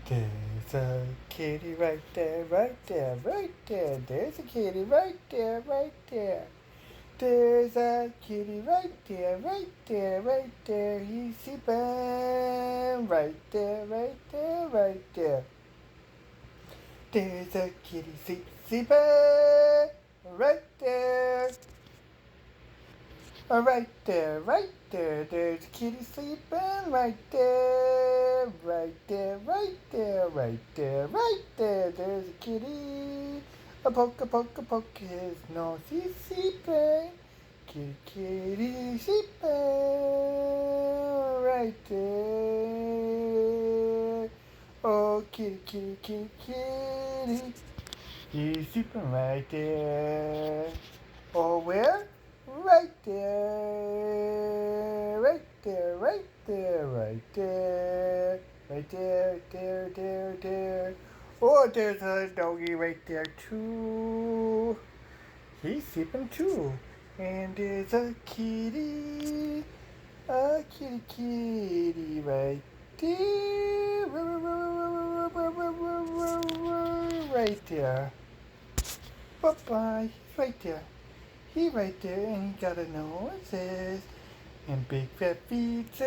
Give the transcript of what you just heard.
There's a kitty right there, right there, right there. There's a kitty right there, right there. There's a kitty right there, right there, right there. He's sleeping right there, right there, right there. There's a kitty sleeping right there. Right there, right there. There's a kitty sleeping right there, right there, right there, right there, right there. There's a kitty. A poke his nose. He's sleeping. Kitty, kitty, sleeping right there. Oh, kitty, kitty, kitty, kitty. He's sleeping right there. Oh, where? Right there. Right there, right there, right there. Right there, there, there, there. Oh, there's a doggy right there, too. He's sleeping, too. And there's a kitty, kitty right there. Right there. Bye-bye. He's right there. He right there, and he got a nose and big fat feet.